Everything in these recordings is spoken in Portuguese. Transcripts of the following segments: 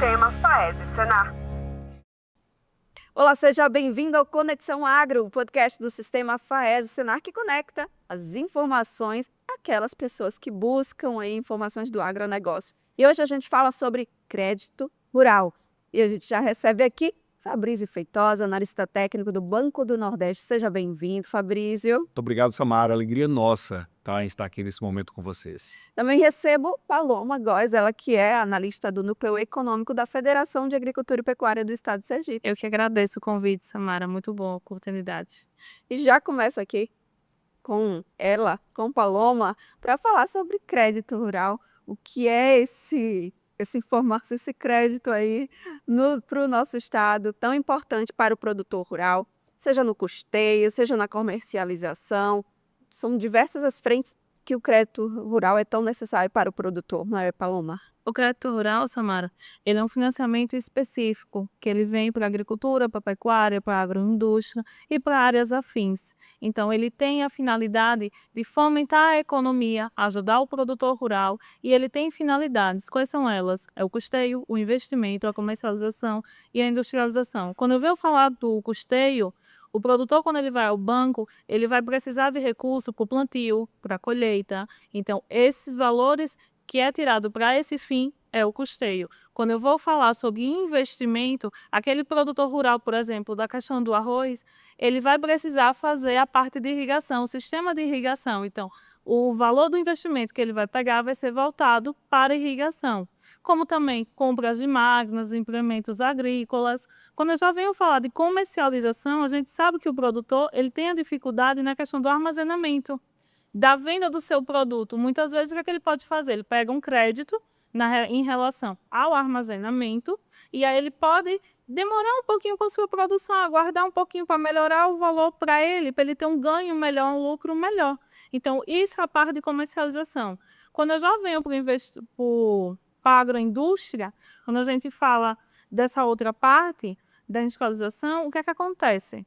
Sistema FAES Senar. Olá, seja bem-vindo ao Conexão Agro, o podcast do Sistema FAES Senar que conecta as informações àquelas pessoas que buscam aí informações do agronegócio. E hoje a gente fala sobre crédito rural. E a gente já recebe aqui Fabrício Feitosa, analista técnico do Banco do Nordeste. Seja bem-vindo, Fabrício. Muito obrigado, Samara. Alegria nossa em estar aqui nesse momento com vocês. Também recebo Paloma Góes, ela que é analista do Núcleo Econômico da Federação de Agricultura e Pecuária do Estado de Sergipe. Eu que agradeço o convite, Samara. Muito boa a oportunidade. E já começo aqui com ela, com Paloma, para falar sobre crédito rural. O que é essa informação, esse crédito aí para o nosso estado, tão importante para o produtor rural, seja no custeio, seja na comercialização. São diversas as frentes que o crédito rural é tão necessário para o produtor, não é, Paloma? O crédito rural, Samara, ele é um financiamento específico, que ele vem para a agricultura, para a pecuária, para a agroindústria e para áreas afins. Então, ele tem a finalidade de fomentar a economia, ajudar o produtor rural, e ele tem finalidades. Quais são elas? É o custeio, o investimento, a comercialização e a industrialização. Quando eu venho falar do custeio, o produtor, quando ele vai ao banco, ele vai precisar de recurso para o plantio, para a colheita. Então, esses valores que é tirado para esse fim é o custeio. Quando eu vou falar sobre investimento, aquele produtor rural, por exemplo, da questão do arroz, ele vai precisar fazer a parte de irrigação, o sistema de irrigação. Então, o valor do investimento que ele vai pegar vai ser voltado para a irrigação. Como também compras de máquinas, implementos agrícolas. Quando eu já venho falar de comercialização, a gente sabe que o produtor ele tem a dificuldade na questão do armazenamento, da venda do seu produto. Muitas vezes o que ele pode fazer? Ele pega um crédito em relação ao armazenamento e aí ele pode demorar um pouquinho com a sua produção, aguardar um pouquinho para melhorar o valor para ele ter um ganho melhor, um lucro melhor. Então, isso é a parte de comercialização. Quando eu já venho para a agroindústria, quando a gente fala dessa outra parte da industrialização, o que é que acontece?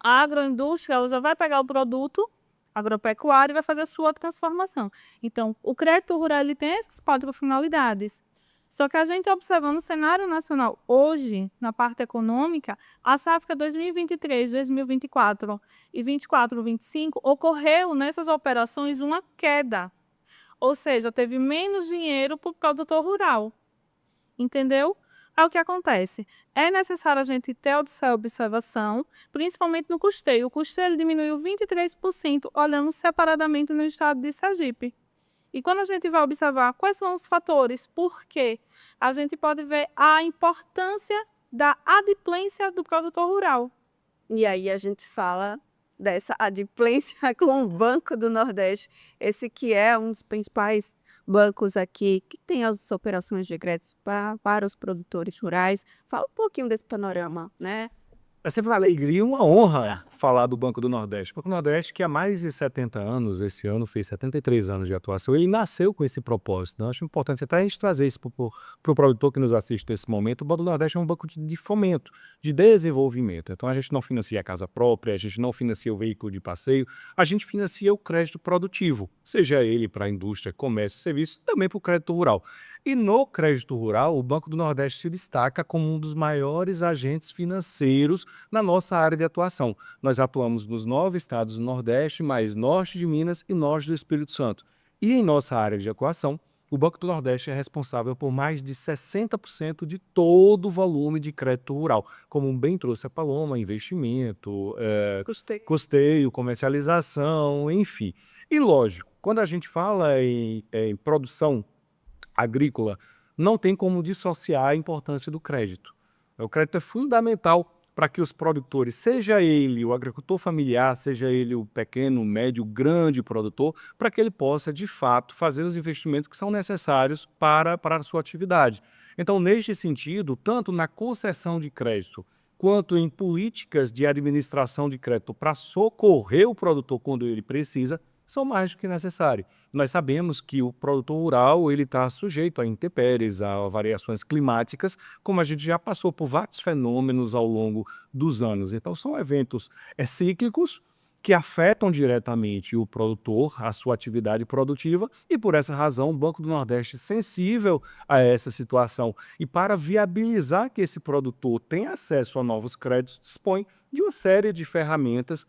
A agroindústria ela já vai pegar o produto agropecuário e vai fazer a sua transformação. Então, o crédito rural ele tem essas quatro finalidades. Só que a gente observando o cenário nacional hoje, na parte econômica, a safra 2023, 2024 e 24-25 ocorreu nessas operações uma queda. Ou seja, teve menos dinheiro para o produtor rural. Entendeu? Aí o que acontece? É necessário a gente ter essa observação, principalmente no custeio. O custeio ele diminuiu 23%, olhando separadamente no estado de Sergipe. E quando a gente vai observar quais são os fatores, por quê? A gente pode ver a importância da adimplência do produtor rural. E aí a gente fala dessa adimplência com o Banco do Nordeste, esse que é um dos principais bancos aqui, que tem as operações de crédito para os produtores rurais. Fala um pouquinho desse panorama, né? É sempre uma alegria e uma honra falar do Banco do Nordeste. O Banco do Nordeste, que há mais de 70 anos, esse ano fez 73 anos de atuação, ele nasceu com esse propósito. Eu acho importante até a gente trazer isso para o produtor que nos assiste nesse momento. O Banco do Nordeste é um banco de fomento, de desenvolvimento. Então a gente não financia a casa própria, a gente não financia o veículo de passeio, a gente financia o crédito produtivo, seja ele para a indústria, comércio, serviço, também para o crédito rural. E no crédito rural, o Banco do Nordeste se destaca como um dos maiores agentes financeiros na nossa área de atuação. Nós atuamos nos 9 estados do Nordeste, mais norte de Minas e norte do Espírito Santo. E em nossa área de atuação, o Banco do Nordeste é responsável por mais de 60% de todo o volume de crédito rural, como bem trouxe a Paloma, investimento, custeio, comercialização, enfim. E lógico, quando a gente fala em produção agrícola, não tem como dissociar a importância do crédito. O crédito é fundamental para que os produtores, seja ele o agricultor familiar, seja ele o pequeno, médio, grande produtor, para que ele possa, de fato, fazer os investimentos que são necessários para a sua atividade. Então, neste sentido, tanto na concessão de crédito, quanto em políticas de administração de crédito para socorrer o produtor quando ele precisa, são mais do que necessários. Nós sabemos que o produtor rural ele está sujeito a intempéries, a variações climáticas, como a gente já passou por vários fenômenos ao longo dos anos. Então, são eventos cíclicos que afetam diretamente o produtor, a sua atividade produtiva, e por essa razão o Banco do Nordeste é sensível a essa situação. E para viabilizar que esse produtor tenha acesso a novos créditos, dispõe de uma série de ferramentas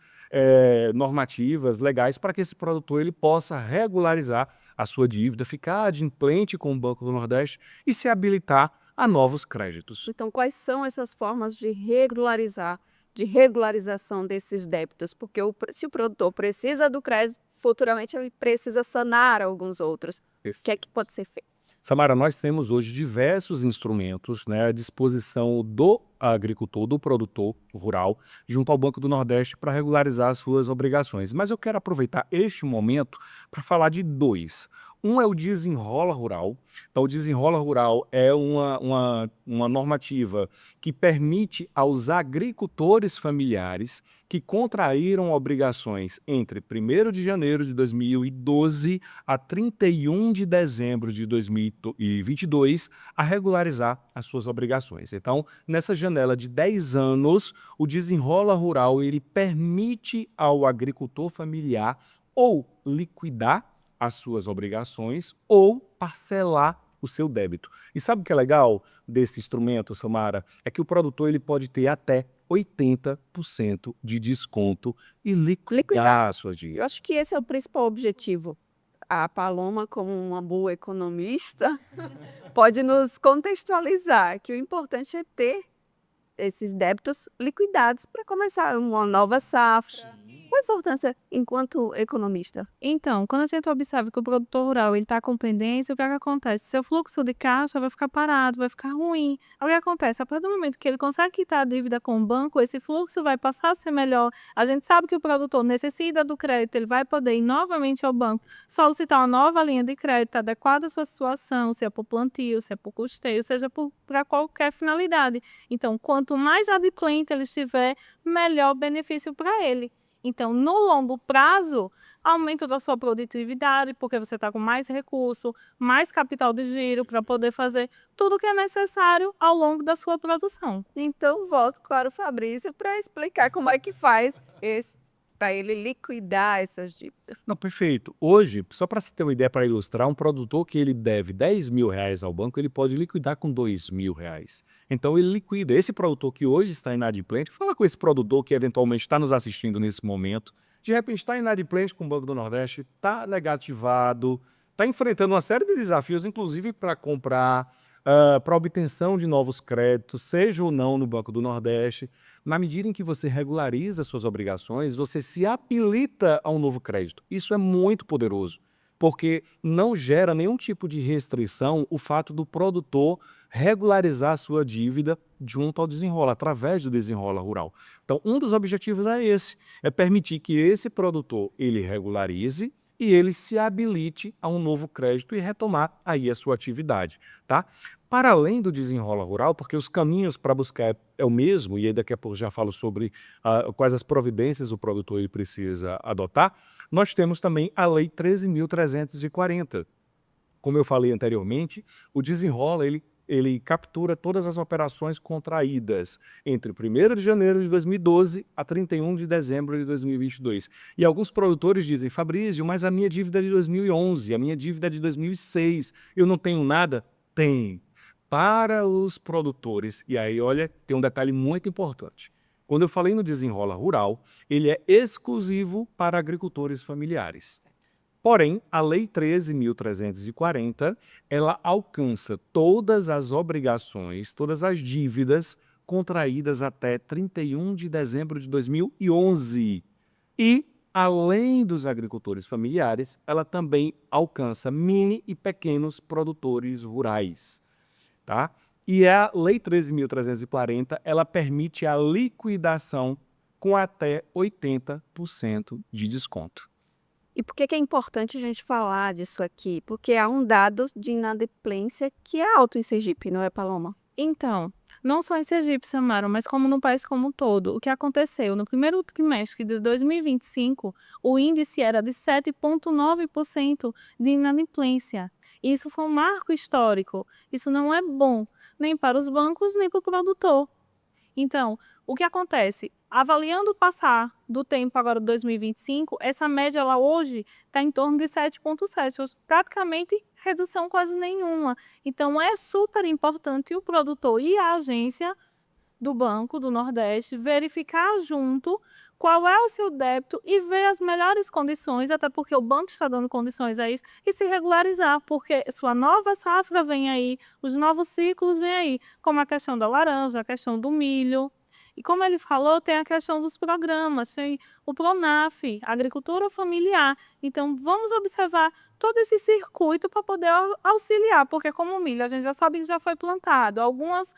normativas, legais, para que esse produtor ele possa regularizar a sua dívida, ficar adimplente com o Banco do Nordeste e se habilitar a novos créditos. Então, quais são essas formas de regularizar, de regularização desses débitos? Porque se o produtor precisa do crédito, futuramente ele precisa sanar alguns outros. O que é que pode ser feito? Samara, nós temos hoje diversos instrumentos, né, à disposição do agricultor, do produtor rural, junto ao Banco do Nordeste para regularizar as suas obrigações. Mas eu quero aproveitar este momento para falar de dois. Um é o Desenrola Rural. Então, o Desenrola Rural é uma normativa que permite aos agricultores familiares que contraíram obrigações entre 1º de janeiro de 2012 a 31 de dezembro de 2022 a regularizar as suas obrigações. Então, nessa janela de 10 anos, o Desenrola Rural ele permite ao agricultor familiar ou liquidar as suas obrigações ou parcelar o seu débito. E sabe o que é legal desse instrumento, Samara? É que o produtor ele pode ter até 80% de desconto e liquidar a sua dívida. Eu acho que esse é o principal objetivo. A Paloma, como uma boa economista, pode nos contextualizar que o importante é ter esses débitos liquidados para começar uma nova safra. Qual a importância enquanto economista? Então, quando a gente observa que o produtor rural está com pendência, o que é que acontece? Seu fluxo de caixa vai ficar parado, vai ficar ruim. Aí o que acontece? A partir do momento que ele consegue quitar a dívida com o banco, esse fluxo vai passar a ser melhor. A gente sabe que o produtor necessita do crédito, ele vai poder ir novamente ao banco, solicitar uma nova linha de crédito adequada à sua situação, se é por plantio, se é por custeio, seja para qualquer finalidade. Então, quanto mais adimplente ele estiver, melhor benefício para ele. Então, no longo prazo, aumento da sua produtividade, porque você está com mais recurso, mais capital de giro para poder fazer tudo o que é necessário ao longo da sua produção. Então, volto para o Fabrício para explicar como é que faz para ele liquidar essas dívidas. Não, perfeito. Hoje, só para se ter uma ideia, para ilustrar, um produtor que ele deve R$ 10.000 ao banco, ele pode liquidar com R$ 2.000. Então ele liquida. Esse produtor que hoje está inadimplente, fala com esse produtor que eventualmente está nos assistindo nesse momento, de repente está inadimplente com o Banco do Nordeste, está negativado, está enfrentando uma série de desafios, inclusive para comprar, para obtenção de novos créditos, seja ou não no Banco do Nordeste. Na medida em que você regulariza suas obrigações, você se habilita a um novo crédito. Isso é muito poderoso, porque não gera nenhum tipo de restrição o fato do produtor regularizar a sua dívida junto ao Desenrola, através do Desenrola Rural. Então, um dos objetivos é esse, é permitir que esse produtor ele regularize e ele se habilite a um novo crédito e retomar aí a sua atividade, tá? Para além do Desenrola Rural, porque os caminhos para buscar é o mesmo, e aí daqui a pouco já falo sobre quais as providências o produtor ele precisa adotar, nós temos também a Lei 13.340. Como eu falei anteriormente, o Desenrola ele captura todas as operações contraídas entre 1º de janeiro de 2012 a 31 de dezembro de 2022. E alguns produtores dizem, Fabrício, mas a minha dívida é de 2011, a minha dívida é de 2006, eu não tenho nada? Tem. Para os produtores, e aí olha, tem um detalhe muito importante. Quando eu falei no Desenrola Rural, ele é exclusivo para agricultores familiares. Porém, a Lei 13.340, ela alcança todas as obrigações, todas as dívidas contraídas até 31 de dezembro de 2011. E, além dos agricultores familiares, ela também alcança mini e pequenos produtores rurais, tá? E a Lei 13.340, ela permite a liquidação com até 80% de desconto. E por que é importante a gente falar disso aqui? Porque há um dado de inadimplência que é alto em Sergipe, não é, Paloma? Então, não só em Sergipe, Samara, mas como no país como um todo, o que aconteceu? No primeiro trimestre de 2025, o índice era de 7,9% de inadimplência. Isso foi um marco histórico. Isso não é bom, nem para os bancos, nem para o produtor. Então, o que acontece? Avaliando o passar do tempo agora de 2025, essa média lá hoje está em torno de 7,7, praticamente redução quase nenhuma. Então, é super importante o produtor e a agência do Banco do Nordeste verificar junto qual é o seu débito e ver as melhores condições, até porque o banco está dando condições a isso, e se regularizar, porque sua nova safra vem aí, os novos ciclos vêm aí, como a questão da laranja, a questão do milho. E como ele falou, tem a questão dos programas, tem o Pronaf, Agricultura Familiar. Então, vamos observar todo esse circuito para poder auxiliar, porque como o milho, a gente já sabe que já foi plantado, algumas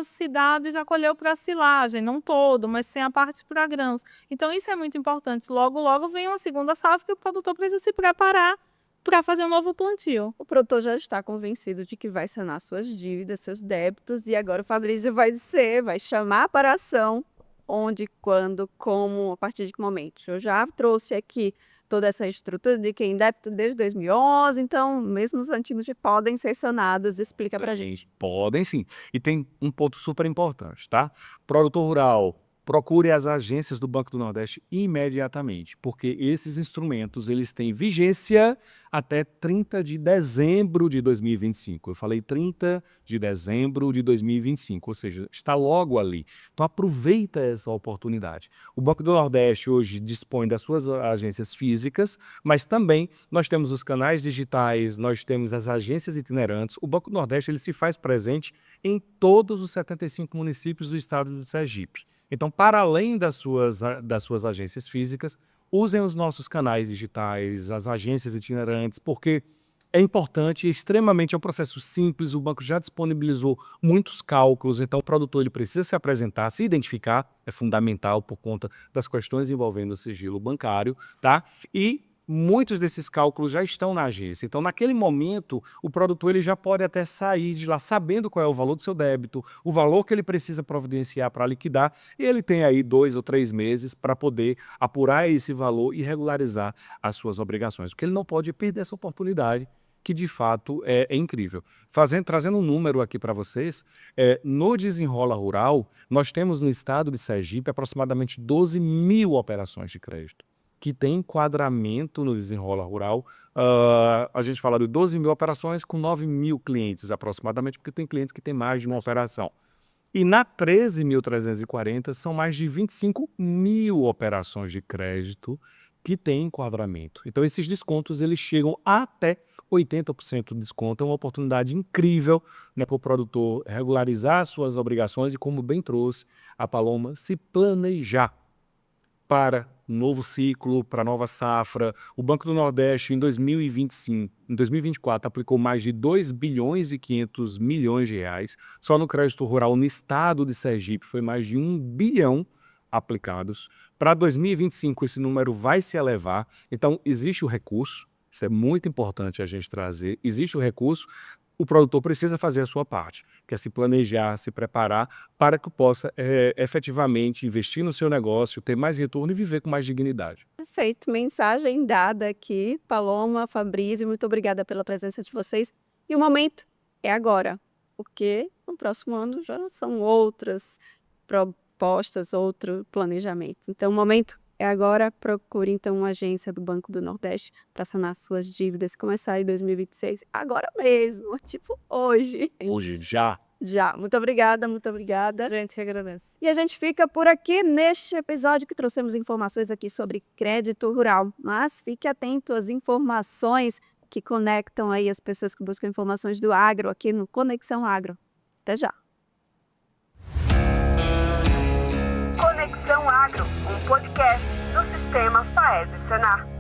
cidades já colheu para silagem, não todo, mas sem a parte para grãos. Então, isso é muito importante. Logo, logo vem uma segunda safra que o produtor precisa se preparar para fazer um novo plantio. O produtor já está convencido de que vai sanar suas dívidas, seus débitos, e agora o Fabrício vai chamar para ação onde, quando, como, a partir de que momento. Eu já trouxe aqui toda essa estrutura de quem débito desde 2011, então mesmo os antigos podem ser sanados. Explica pra gente. Podem sim. E tem um ponto super importante, tá? Produtor rural, procure as agências do Banco do Nordeste imediatamente, porque esses instrumentos eles têm vigência até 30 de dezembro de 2025. Eu falei 30 de dezembro de 2025, ou seja, está logo ali. Então aproveita essa oportunidade. O Banco do Nordeste hoje dispõe das suas agências físicas, mas também nós temos os canais digitais, nós temos as agências itinerantes. O Banco do Nordeste ele se faz presente em todos os 75 municípios do estado do Sergipe. Então, para além das suas agências físicas, usem os nossos canais digitais, as agências itinerantes, porque é importante, é um processo simples, o banco já disponibilizou muitos cálculos, então o produtor ele precisa se apresentar, se identificar, é fundamental por conta das questões envolvendo o sigilo bancário, tá? E muitos desses cálculos já estão na agência. Então, naquele momento, o produtor ele já pode até sair de lá sabendo qual é o valor do seu débito, o valor que ele precisa providenciar para liquidar, e ele tem aí 2 ou 3 meses para poder apurar esse valor e regularizar as suas obrigações. Porque ele não pode perder essa oportunidade, que de fato é incrível. Trazendo um número aqui para vocês, no Desenrola Rural, nós temos no estado de Sergipe aproximadamente 12 mil operações de crédito que tem enquadramento no Desenrola Rural. A gente fala de 12 mil operações com 9 mil clientes aproximadamente, porque tem clientes que têm mais de uma operação. E na 13.340 são mais de 25 mil operações de crédito que têm enquadramento. Então esses descontos eles chegam até 80% de desconto. É uma oportunidade incrível, né, para o produtor regularizar suas obrigações e, como bem trouxe a Paloma, se planejar para novo ciclo, para nova safra. O Banco do Nordeste, em 2024, aplicou mais de 2 bilhões e 500 milhões de reais. Só no crédito rural, no estado de Sergipe, foi mais de 1 bilhão aplicados. Para 2025, esse número vai se elevar. Então, existe o recurso. Isso é muito importante a gente trazer. Existe o recurso. O produtor precisa fazer a sua parte, que é se planejar, se preparar para que possa efetivamente investir no seu negócio, ter mais retorno e viver com mais dignidade. Perfeito, mensagem dada aqui. Paloma, Fabrício, muito obrigada pela presença de vocês. E o momento é agora, porque no próximo ano já são outras propostas, outro planejamento. Então o momento é agora. Procure então uma agência do Banco do Nordeste para sanar suas dívidas e começar em 2026 agora mesmo, tipo hoje. Hoje, já. Já. Muito obrigada, muito obrigada. A gente agradece. E a gente fica por aqui neste episódio que trouxemos informações aqui sobre crédito rural. Mas fique atento às informações que conectam aí as pessoas que buscam informações do agro aqui no Conexão Agro. Até já. Conexão Agro, um podcast do Sistema FAES e Senar.